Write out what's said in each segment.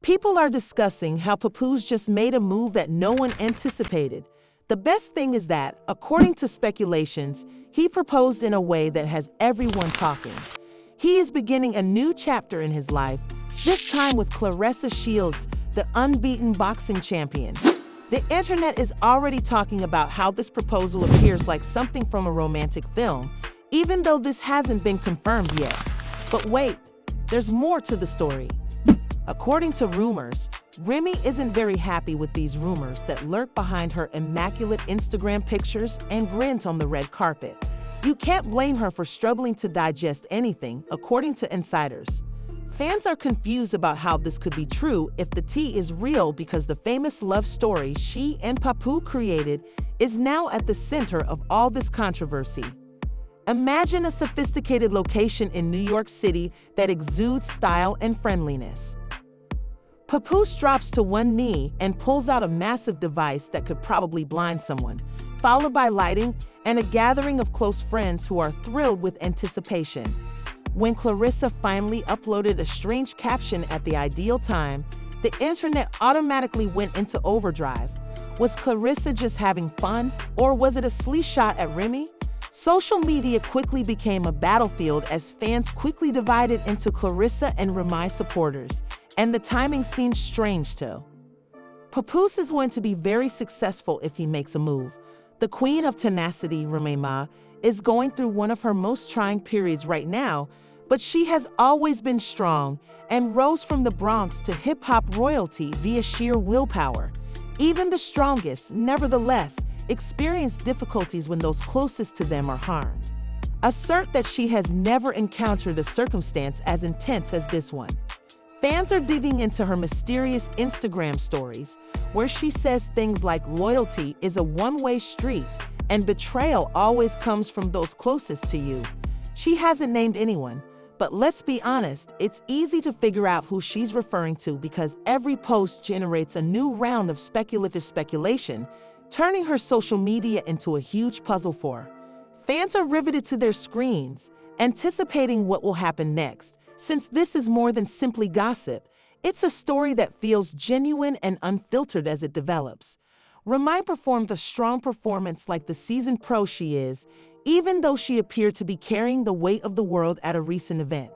People are discussing how Papoose just made a move that no one anticipated. The best thing is that, according to speculations, he proposed in a way that has everyone talking. He is beginning a new chapter in his life, this time with Claressa Shields, the unbeaten boxing champion. The internet is already talking about how this proposal appears like something from a romantic film, even though this hasn't been confirmed yet. But wait, there's more to the story. According to rumors, Remy isn't very happy with these rumors that lurk behind her immaculate Instagram pictures and grins on the red carpet. You can't blame her for struggling to digest anything, according to insiders. Fans are confused about how this could be true if the tea is real, because the famous love story she and Papoose created is now at the center of all this controversy. Imagine a sophisticated location in New York City that exudes style and friendliness. Papoose drops to one knee and pulls out a massive device that could probably blind someone, followed by lighting and a gathering of close friends who are thrilled with anticipation. When Claressa finally uploaded a strange caption at the ideal time, the internet automatically went into overdrive. Was Claressa just having fun, or was it a slee shot at Remy? Social media quickly became a battlefield as fans quickly divided into Claressa and RemyMa supporters, and the timing seemed strange too. Papoose is going to be very successful if he makes a move. The queen of tenacity, Remy Ma, is going through one of her most trying periods right now, but she has always been strong and rose from the Bronx to hip-hop royalty via sheer willpower. Even the strongest, nevertheless, experience difficulties when those closest to them are harmed. Assert that she has never encountered a circumstance as intense as this one. Fans are digging into her mysterious Instagram stories, where she says things like loyalty is a one-way street and betrayal always comes from those closest to you. She hasn't named anyone, but let's be honest, it's easy to figure out who she's referring to because every post generates a new round of speculative speculation, turning her social media into a huge puzzle for her. Fans are riveted to their screens, anticipating what will happen next. Since this is more than simply gossip, it's a story that feels genuine and unfiltered as it develops. Remy performed a strong performance like the seasoned pro she is, even though she appeared to be carrying the weight of the world at a recent event.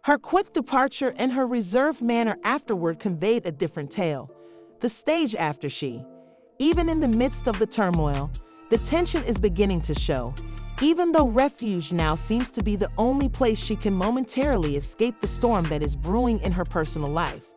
Her quick departure and her reserved manner afterward conveyed a different tale. The stage after she. Even in the midst of the turmoil, the tension is beginning to show. Even though refuge now seems to be the only place she can momentarily escape the storm that is brewing in her personal life.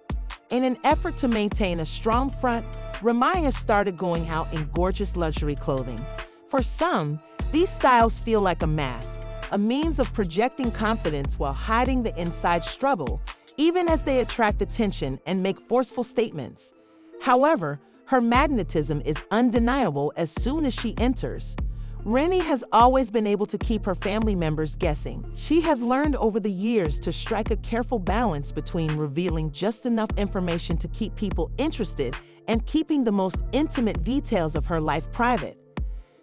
In an effort to maintain a strong front, Remy has started going out in gorgeous luxury clothing. For some, these styles feel like a mask, a means of projecting confidence while hiding the inside struggle, even as they attract attention and make forceful statements. However, her magnetism is undeniable as soon as she enters. Remy has always been able to keep her family members guessing. She has learned over the years to strike a careful balance between revealing just enough information to keep people interested and keeping the most intimate details of her life private.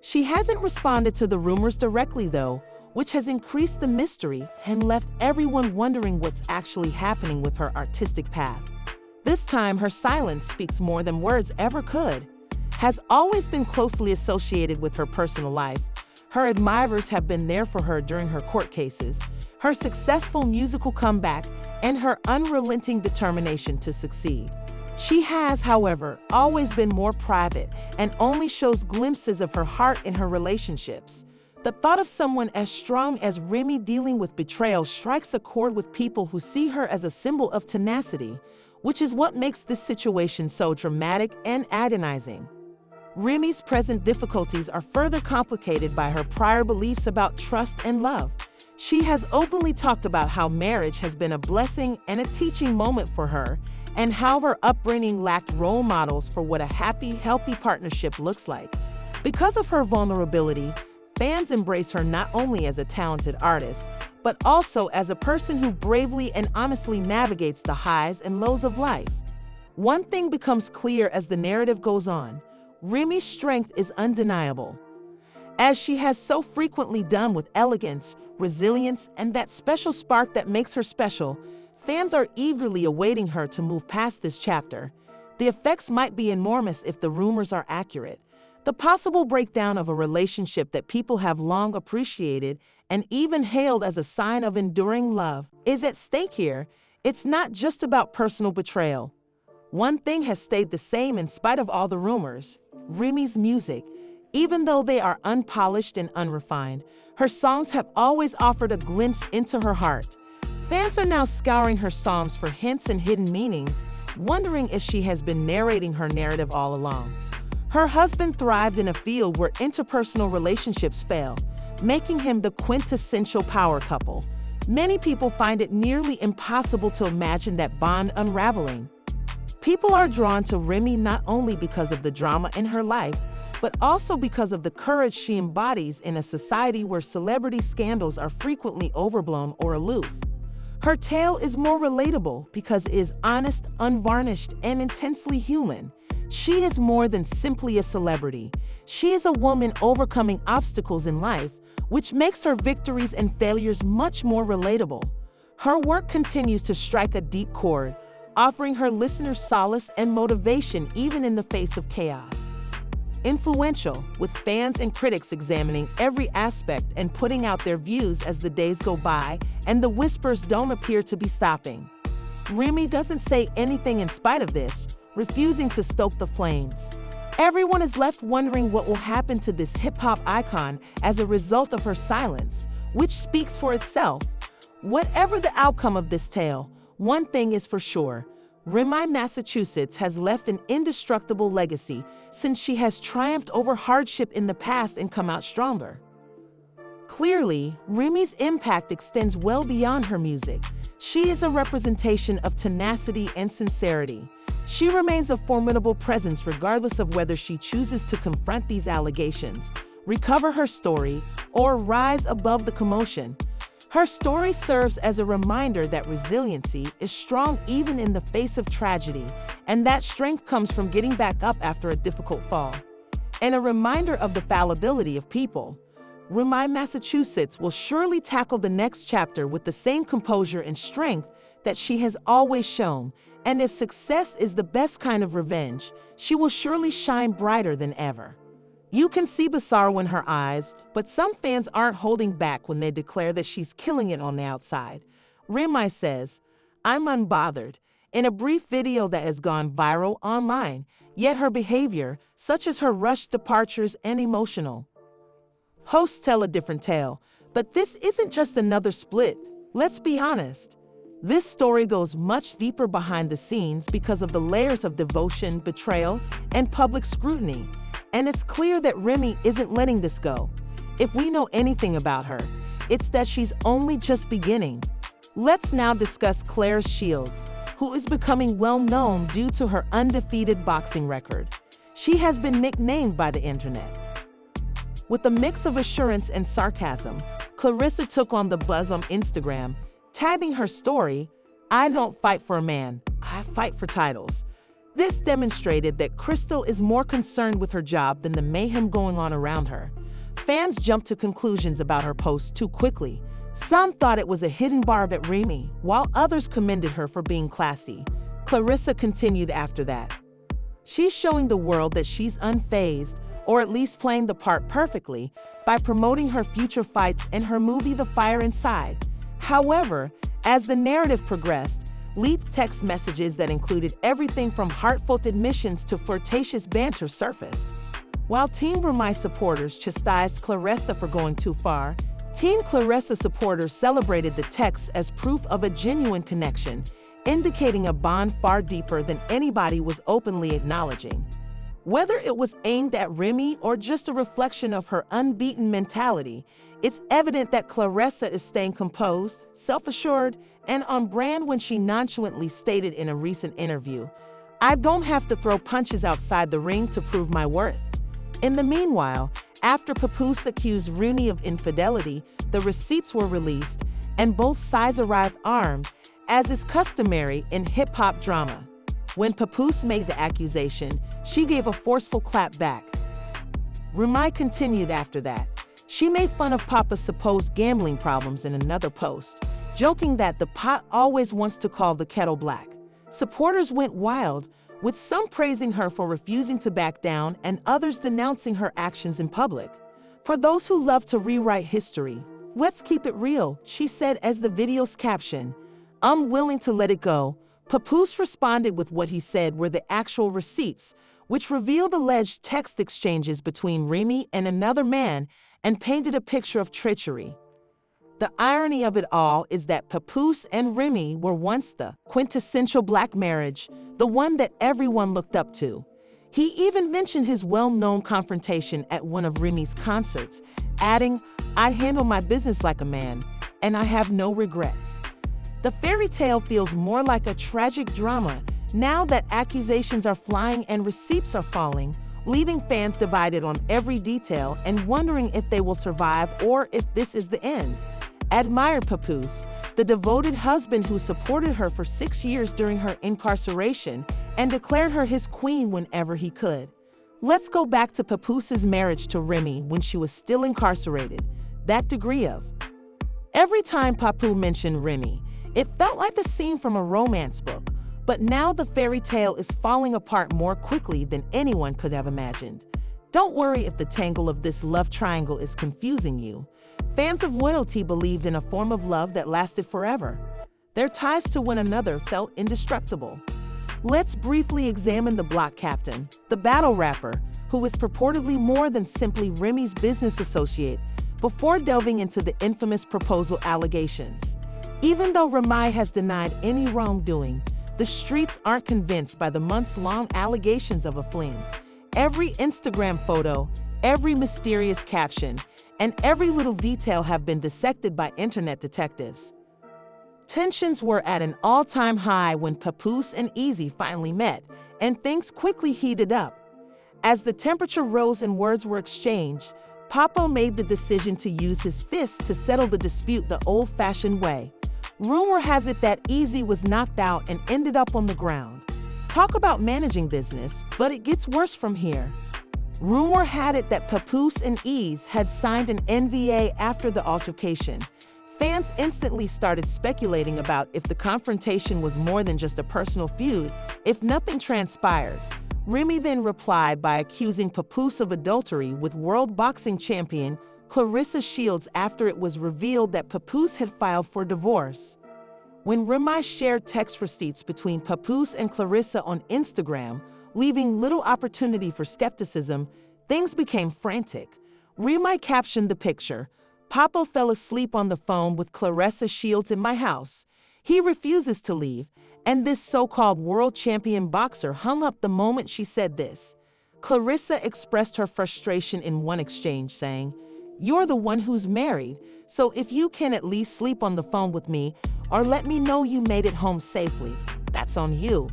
She hasn't responded to the rumors directly though, which has increased the mystery and left everyone wondering what's actually happening with her artistic path. This time, her silence speaks more than words ever could. Has always been closely associated with her personal life. Her admirers have been there for her during her court cases, her successful musical comeback, and her unrelenting determination to succeed. She has, however, always been more private and only shows glimpses of her heart in her relationships. The thought of someone as strong as Remy dealing with betrayal strikes a chord with people who see her as a symbol of tenacity, which is what makes this situation so dramatic and agonizing. Remy's present difficulties are further complicated by her prior beliefs about trust and love. She has openly talked about how marriage has been a blessing and a teaching moment for her, and how her upbringing lacked role models for what a happy, healthy partnership looks like. Because of her vulnerability, fans embrace her not only as a talented artist, but also as a person who bravely and honestly navigates the highs and lows of life. One thing becomes clear as the narrative goes on. Remy's strength is undeniable. As she has so frequently done with elegance, resilience, and that special spark that makes her special, Fans are eagerly awaiting her to move past this chapter. The effects might be enormous if the rumors are accurate. The possible breakdown of a relationship that people have long appreciated and even hailed as a sign of enduring love is at stake here. It's not just about personal betrayal. One thing has stayed the same in spite of all the rumors: Remy's music. Even though they are unpolished and unrefined, her songs have always offered a glimpse into her heart. Fans are now scouring her songs for hints and hidden meanings, wondering if she has been narrating her narrative all along. Her husband thrived in a field where interpersonal relationships fail, making him the quintessential power couple. Many people find it nearly impossible to imagine that bond unraveling. People are drawn to Remy not only because of the drama in her life, but also because of the courage she embodies in a society where celebrity scandals are frequently overblown or aloof. Her tale is more relatable because it is honest, unvarnished, and intensely human. She is more than simply a celebrity. She is a woman overcoming obstacles in life, which makes her victories and failures much more relatable. Her work continues to strike a deep chord, offering her listeners solace and motivation even in the face of chaos. Influential, with fans and critics examining every aspect and putting out their views as the days go by, and the whispers don't appear to be stopping. Remy doesn't say anything in spite of this, refusing to stoke the flames. Everyone is left wondering what will happen to this hip-hop icon as a result of her silence, which speaks for itself. Whatever the outcome of this tale, one thing is for sure: Remy, Massachusetts has left an indestructible legacy since she has triumphed over hardship in the past and come out stronger. Clearly, Remy's impact extends well beyond her music. She is a representation of tenacity and sincerity. She remains a formidable presence regardless of whether she chooses to confront these allegations, recover her story, or rise above the commotion. Her story serves as a reminder that resiliency is strong even in the face of tragedy, and that strength comes from getting back up after a difficult fall. And a reminder of the fallibility of people. Remy, Massachusetts will surely tackle the next chapter with the same composure and strength that she has always shown, and if success is the best kind of revenge, she will surely shine brighter than ever. You can see the sorrow in her eyes, but some fans aren't holding back when they declare that she's killing it on the outside. Remy says, "I'm unbothered," in a brief video that has gone viral online, yet her behavior, such as her rushed departures and emotional hosts, tell a different tale. But this isn't just another split. Let's be honest. This story goes much deeper behind the scenes because of the layers of devotion, betrayal, and public scrutiny. And it's clear that Remy isn't letting this go. If we know anything about her, it's that she's only just beginning. Let's now discuss Claressa Shields, who is becoming well known due to her undefeated boxing record. She has been nicknamed by the internet. With a mix of assurance and sarcasm, Claressa took on the buzz on Instagram, tagging her story, "I don't fight for a man, I fight for titles." This demonstrated that Crystal is more concerned with her job than the mayhem going on around her. Fans jumped to conclusions about her post too quickly. Some thought it was a hidden barb at Remy, while others commended her for being classy. Claressa continued after that. She's showing the world that she's unfazed, or at least playing the part perfectly, by promoting her future fights and her movie The Fire Inside. However, as the narrative progressed, leaked text messages that included everything from heartfelt admissions to flirtatious banter surfaced. While Team Remy supporters chastised Claressa for going too far, Team Claressa supporters celebrated the texts as proof of a genuine connection, indicating a bond far deeper than anybody was openly acknowledging. Whether it was aimed at Remy or just a reflection of her unbeaten mentality, it's evident that Claressa is staying composed, self-assured, and on brand when she nonchalantly stated in a recent interview, "I don't have to throw punches outside the ring to prove my worth." In the meanwhile, after Papoose accused Remy of infidelity, the receipts were released, and both sides arrived armed, as is customary in hip-hop drama. When Papoose made the accusation, she gave a forceful clap back. Remy continued after that. She made fun of Papa's supposed gambling problems in another post, joking that the pot always wants to call the kettle black. Supporters went wild, with some praising her for refusing to back down and others denouncing her actions in public. For those who love to rewrite history, let's keep it real, she said as the video's caption. I'm willing to let it go. Papoose responded with what he said were the actual receipts, which revealed alleged text exchanges between Remy and another man and painted a picture of treachery. The irony of it all is that Papoose and Remy were once the quintessential black marriage, the one that everyone looked up to. He even mentioned his well-known confrontation at one of Remy's concerts, adding, I handle my business like a man, and I have no regrets. The fairy tale feels more like a tragic drama now that accusations are flying and receipts are falling, leaving fans divided on every detail and wondering if they will survive or if this is the end. Admired Papoose, the devoted husband who supported her for 6 years during her incarceration and declared her his queen whenever he could. Let's go back to Papoose's marriage to Remy when she was still incarcerated. That degree of. Every time Papoose mentioned Remy, it felt like a scene from a romance book, but now the fairy tale is falling apart more quickly than anyone could have imagined. Don't worry if the tangle of this love triangle is confusing you. Fans of loyalty believed in a form of love that lasted forever. Their ties to one another felt indestructible. Let's briefly examine the block captain, the battle rapper, who is purportedly more than simply Remy's business associate, before delving into the infamous proposal allegations. Even though Remy has denied any wrongdoing, the streets aren't convinced by the months-long allegations of a fling. Every Instagram photo, every mysterious caption, and every little detail have been dissected by internet detectives. Tensions were at an all-time high when Papoose and Easy finally met, and things quickly heated up. As the temperature rose and words were exchanged, Papo made the decision to use his fists to settle the dispute the old-fashioned way. Rumor has it that Easy was knocked out and ended up on the ground. Talk about managing business, but it gets worse from here. Rumor had it that Papoose and Ease had signed an NDA after the altercation. Fans instantly started speculating about if the confrontation was more than just a personal feud, if nothing transpired. Remy then replied by accusing Papoose of adultery with world boxing champion Claressa Shields after it was revealed that Papoose had filed for divorce. When Remy shared text receipts between Papoose and Claressa on Instagram, leaving little opportunity for skepticism, things became frantic. Remy captioned the picture, Papo fell asleep on the phone with Claressa Shields in my house. He refuses to leave, and this so-called world champion boxer hung up the moment she said this. Claressa expressed her frustration in one exchange, saying, You're the one who's married, so if you can at least sleep on the phone with me or let me know you made it home safely, that's on you.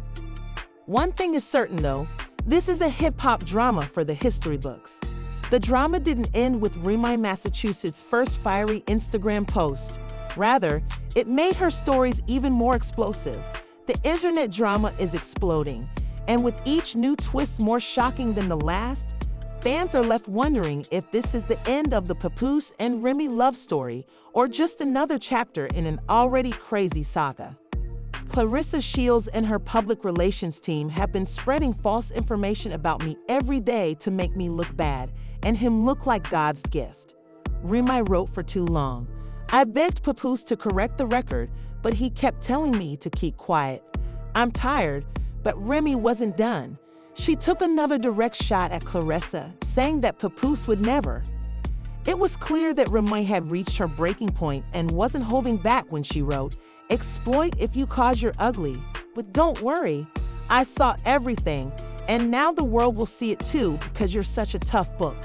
One thing is certain though, this is a hip-hop drama for the history books. The drama didn't end with Remy Massachusetts' first fiery Instagram post. Rather, it made her stories even more explosive. The internet drama is exploding, and with each new twist more shocking than the last, fans are left wondering if this is the end of the Papoose and Remy love story or just another chapter in an already crazy saga. Claressa Shields and her public relations team have been spreading false information about me every day to make me look bad and him look like God's gift. Remy wrote for too long. I begged Papoose to correct the record, but he kept telling me to keep quiet. I'm tired, but Remy wasn't done. She took another direct shot at Claressa, saying that Papoose would never. It was clear that Remy had reached her breaking point and wasn't holding back when she wrote, Exploit if you cause you're ugly, but don't worry, I saw everything, and now the world will see it too because you're such a tough book.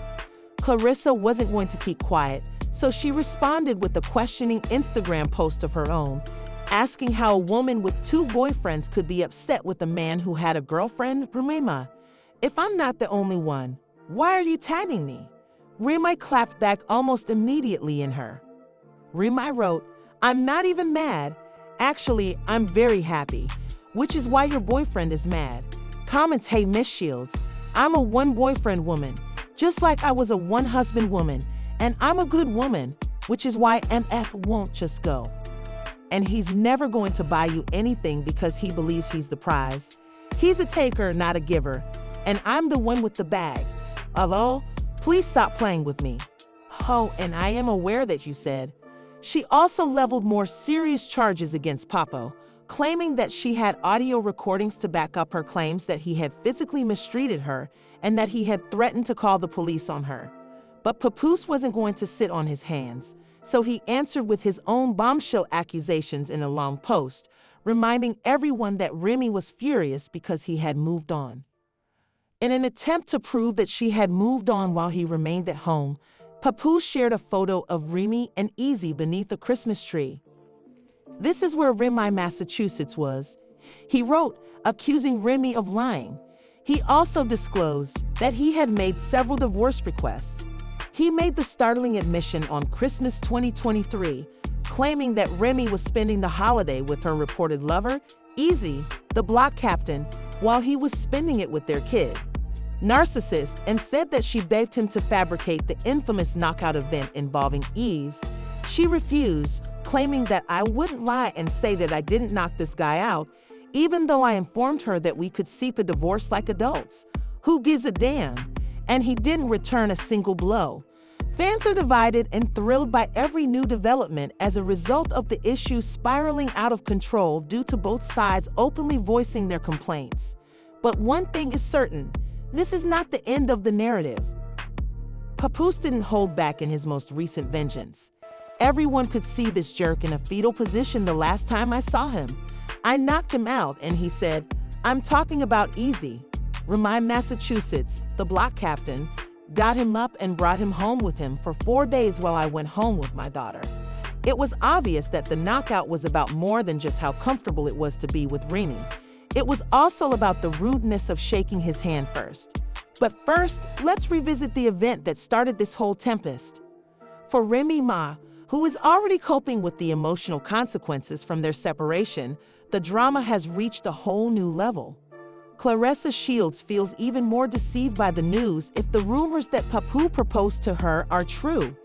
Claressa wasn't going to keep quiet, so she responded with a questioning Instagram post of her own, asking how a woman with 2 boyfriends could be upset with a man who had a girlfriend. Remy Ma, if I'm not the only one, why are you tagging me? Remy clapped back almost immediately in her. Remy wrote, I'm not even mad. Actually, I'm very happy, which is why your boyfriend is mad. Comments, hey Miss Shields, I'm a one-boyfriend woman, just like I was a one-husband woman, and I'm a good woman, which is why MF won't just go. and he's never going to buy you anything because he believes he's the prize. He's a taker, not a giver, and I'm the one with the bag. Hello? Please stop playing with me. Oh, and I am aware that you said. She also leveled more serious charges against Papo, claiming that she had audio recordings to back up her claims that he had physically mistreated her and that he had threatened to call the police on her. But Papoose wasn't going to sit on his hands, so he answered with his own bombshell accusations in a long post, reminding everyone that Remy was furious because he had moved on. In an attempt to prove that she had moved on while he remained at home, Papoose shared a photo of Remy and Easy beneath a Christmas tree. This is where Remy, Massachusetts was. He wrote, accusing Remy of lying. He also disclosed that he had made several divorce requests. He made the startling admission on Christmas 2023, claiming that Remy was spending the holiday with her reported lover, Easy, the block captain, while he was spending it with their kid. Narcissist, and said that she begged him to fabricate the infamous knockout event involving Ease. She refused, claiming that I wouldn't lie and say that I didn't knock this guy out, even though I informed her that we could seek a divorce like adults. Who gives a damn? And he didn't return a single blow. Fans are divided and thrilled by every new development as a result of the issue spiraling out of control due to both sides openly voicing their complaints. But one thing is certain, this is not the end of the narrative. Papoose didn't hold back in his most recent vengeance. Everyone could see this jerk in a fetal position the last time I saw him. I knocked him out and he said, I'm talking about Easy. Remy, Massachusetts, the block captain, got him up and brought him home with him for 4 days while I went home with my daughter. It was obvious that the knockout was about more than just how comfortable it was to be with Remy. It was also about the rudeness of shaking his hand first. But first, let's revisit the event that started this whole tempest. For Remy Ma, who is already coping with the emotional consequences from their separation, the drama has reached a whole new level. Claressa Shields feels even more deceived by the news if the rumors that Papoose proposed to her are true.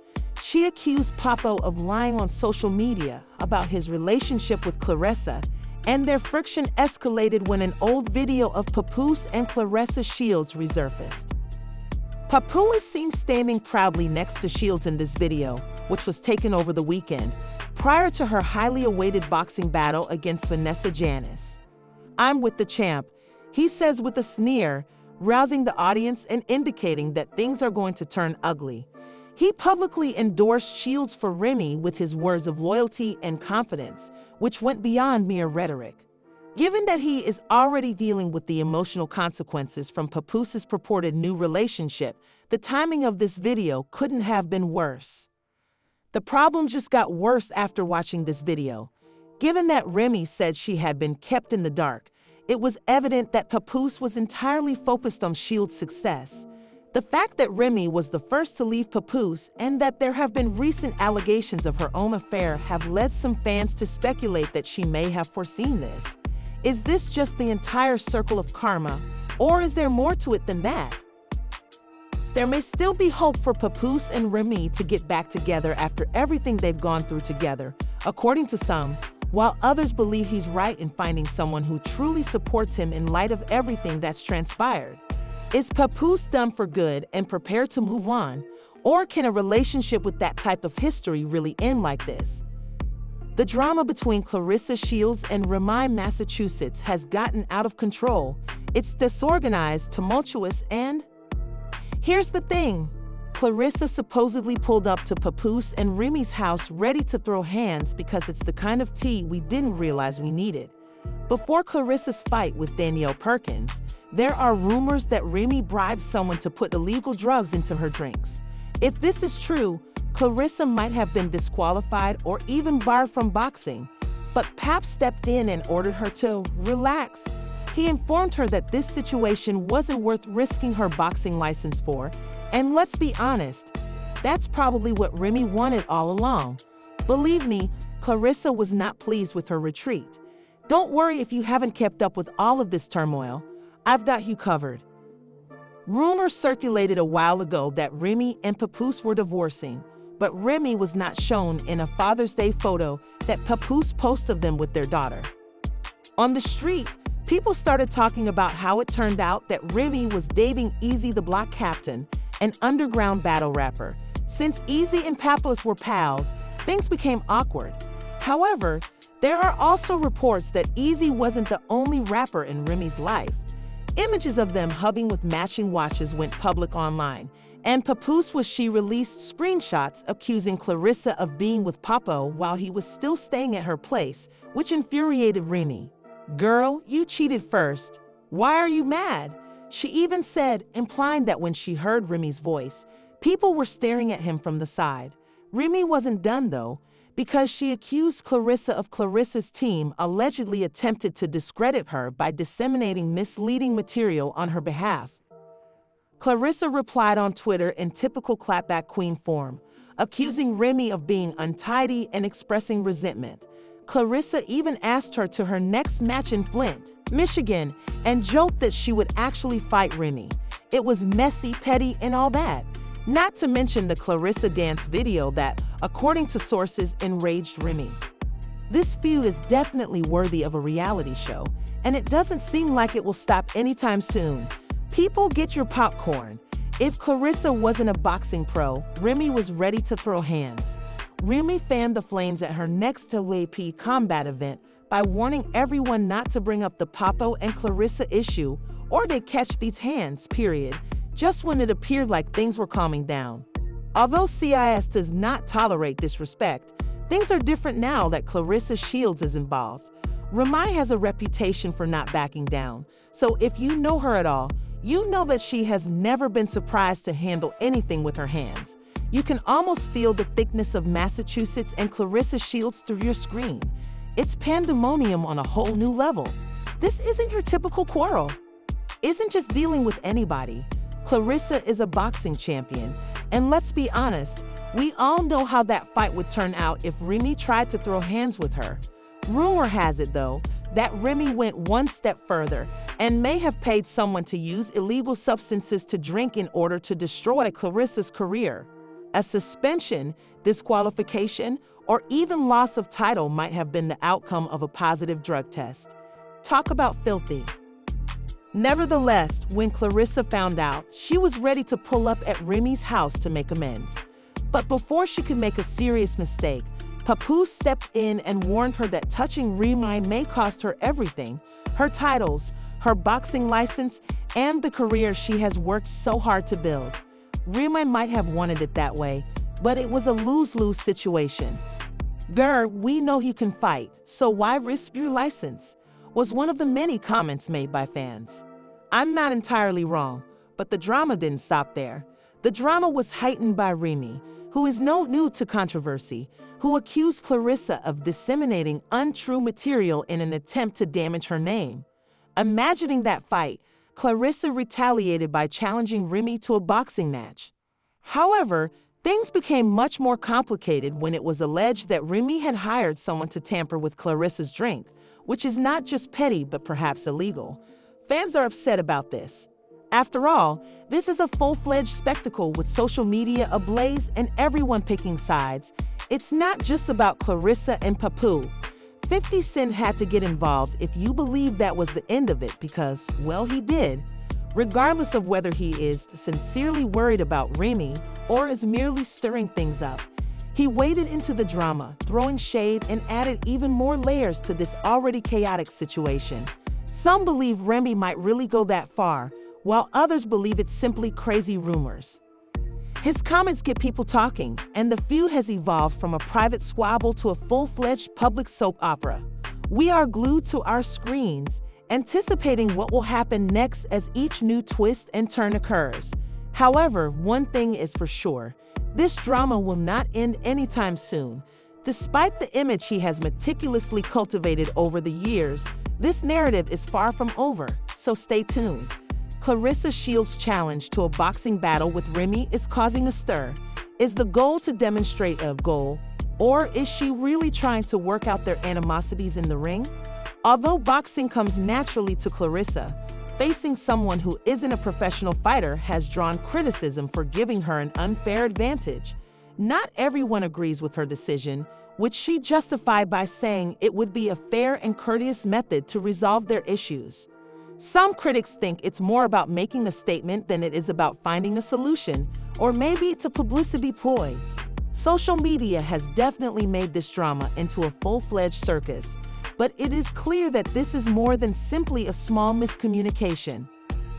She accused Papo of lying on social media about his relationship with Claressa, and their friction escalated when an old video of Papoose and Claressa Shields resurfaced. Papoose is seen standing proudly next to Shields in this video, which was taken over the weekend, prior to her highly awaited boxing battle against Vanessa Janis. I'm with the champ, he says with a sneer, rousing the audience and indicating that things are going to turn ugly. He publicly endorsed Shields for Remy with his words of loyalty and confidence, which went beyond mere rhetoric. Given that he is already dealing with the emotional consequences from Papoose's purported new relationship, the timing of this video couldn't have been worse. The problem just got worse after watching this video. Given that Remy said she had been kept in the dark, it was evident that Papoose was entirely focused on Shields' success. The fact that Remy was the first to leave Papoose and that there have been recent allegations of her own affair have led some fans to speculate that she may have foreseen this. Is this just the entire circle of karma, or is there more to it than that? There may still be hope for Papoose and Remy to get back together after everything they've gone through together, according to some, while others believe he's right in finding someone who truly supports him in light of everything that's transpired. Is Papoose done for good and prepared to move on, or can a relationship with that type of history really end like this? The drama between Claressa Shields and Remy, Massachusetts has gotten out of control. It's disorganized, tumultuous, and... Here's the thing. Claressa supposedly pulled up to Papoose and Remy's house ready to throw hands because it's the kind of tea we didn't realize we needed. Before Claressa's fight with Danielle Perkins, there are rumors that Remy bribed someone to put illegal drugs into her drinks. If this is true, Claressa might have been disqualified or even barred from boxing. But Pap stepped in and ordered her to relax. He informed her that this situation wasn't worth risking her boxing license for. And let's be honest, that's probably what Remy wanted all along. Believe me, Claressa was not pleased with her retreat. Don't worry if you haven't kept up with all of this turmoil. I've got you covered. Rumors circulated a while ago that Remy and Papoose were divorcing, but Remy was not shown in a Father's Day photo that Papoose posted of them with their daughter. On the street, people started talking about how it turned out that Remy was dating Eazy the Block Captain, an underground battle rapper. Since Eazy and Papoose were pals, things became awkward. However, there are also reports that Eazy wasn't the only rapper in Remy's life. Images of them hugging with matching watches went public online, and Papoose released screenshots accusing Claressa of being with Papo while he was still staying at her place, which infuriated Remy. "Girl, you cheated first. Why are you mad?" She even said, implying that when she heard Remy's voice, people were staring at him from the side. Remy wasn't done though, because she accused Claressa of Claressa's team allegedly attempted to discredit her by disseminating misleading material on her behalf. Claressa replied on Twitter in typical clapback queen form, accusing Remy of being untidy and expressing resentment. Claressa even asked her to her next match in Flint, Michigan, and joked that she would actually fight Remy. It was messy, petty, and all that. Not to mention the Claressa dance video that, according to sources, enraged Remy. This feud is definitely worthy of a reality show, and it doesn't seem like it will stop anytime soon. People, get your popcorn. If Claressa wasn't a boxing pro, Remy was ready to throw hands. Remy fanned the flames at her next WAP combat event by warning everyone not to bring up the Papo and Claressa issue, or they'd catch these hands, period, just when it appeared like things were calming down. Although CIS does not tolerate disrespect, things are different now that Claressa Shields is involved. Remy has a reputation for not backing down, so if you know her at all, you know that she has never been surprised to handle anything with her hands. You can almost feel the thickness of Massachusetts and Claressa Shields through your screen. It's pandemonium on a whole new level. This isn't your typical quarrel. Isn't just dealing with anybody. Claressa is a boxing champion, and let's be honest, we all know how that fight would turn out if Remy tried to throw hands with her. Rumor has it, though, that Remy went one step further and may have paid someone to use illegal substances to drink in order to destroy Claressa's career. A suspension, disqualification, or even loss of title might have been the outcome of a positive drug test. Talk about filthy. Nevertheless, when Claressa found out, she was ready to pull up at Remy's house to make amends. But before she could make a serious mistake, Papoose stepped in and warned her that touching Remy may cost her everything: her titles, her boxing license, and the career she has worked so hard to build. Remy might have wanted it that way, but it was a lose-lose situation. "Girl, we know you can fight, so why risk your license?" was one of the many comments made by fans. I'm not entirely wrong, but the drama didn't stop there. The drama was heightened by Remy, who is no new to controversy, who accused Claressa of disseminating untrue material in an attempt to damage her name. Imagining that fight, Claressa retaliated by challenging Remy to a boxing match. However, things became much more complicated when it was alleged that Remy had hired someone to tamper with Claressa's drink, which is not just petty but perhaps illegal. Fans are upset about this. After all, this is a full-fledged spectacle with social media ablaze and everyone picking sides. It's not just about Claressa and Papoose. 50 Cent had to get involved if you believe that was the end of it because, well, he did. Regardless of whether he is sincerely worried about Remy or is merely stirring things up, he waded into the drama, throwing shade and added even more layers to this already chaotic situation. Some believe Remy might really go that far, while others believe it's simply crazy rumors. His comments get people talking, and the feud has evolved from a private squabble to a full-fledged public soap opera. We are glued to our screens, anticipating what will happen next as each new twist and turn occurs. However, one thing is for sure, this drama will not end anytime soon. Despite the image he has meticulously cultivated over the years, this narrative is far from over, so stay tuned. Claressa Shields' challenge to a boxing battle with Remy is causing a stir. Is the goal to demonstrate a goal, or is she really trying to work out their animosities in the ring? Although boxing comes naturally to Claressa, facing someone who isn't a professional fighter has drawn criticism for giving her an unfair advantage. Not everyone agrees with her decision, which she justified by saying it would be a fair and courteous method to resolve their issues. Some critics think it's more about making a statement than it is about finding a solution, or maybe it's a publicity ploy. Social media has definitely made this drama into a full-fledged circus, but it is clear that this is more than simply a small miscommunication.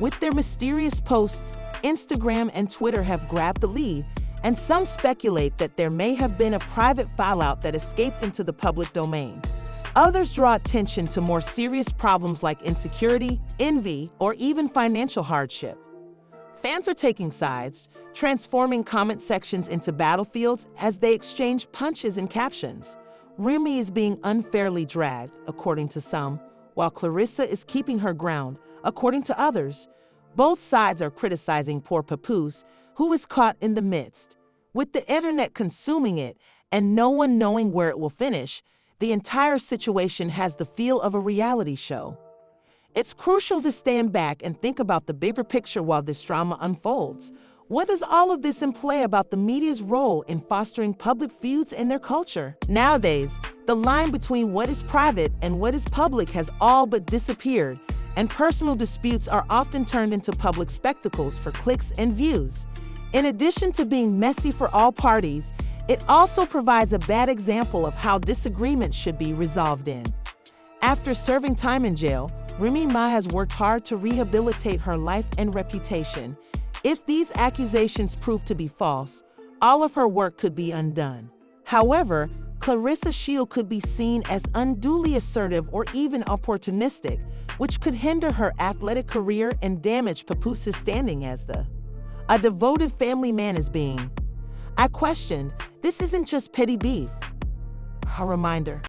With their mysterious posts, Instagram and Twitter have grabbed the lead, and some speculate that there may have been a private fallout that escaped into the public domain. Others draw attention to more serious problems like insecurity, envy, or even financial hardship. Fans are taking sides, transforming comment sections into battlefields as they exchange punches and captions. Remy is being unfairly dragged, according to some, while Claressa is keeping her ground, according to others. Both sides are criticizing poor Papoose, who is caught in the midst. With the internet consuming it and no one knowing where it will finish, the entire situation has the feel of a reality show. It's crucial to stand back and think about the bigger picture while this drama unfolds. What does all of this imply about the media's role in fostering public feuds and their culture? Nowadays, the line between what is private and what is public has all but disappeared, and personal disputes are often turned into public spectacles for clicks and views. In addition to being messy for all parties, it also provides a bad example of how disagreements should be resolved in. After serving time in jail, Remy Ma has worked hard to rehabilitate her life and reputation. If these accusations prove to be false, all of her work could be undone. However, Claressa Shields could be seen as unduly assertive or even opportunistic, which could hinder her athletic career and damage Papoose's standing as a devoted family man is being. I questioned, this isn't just petty beef. A reminder.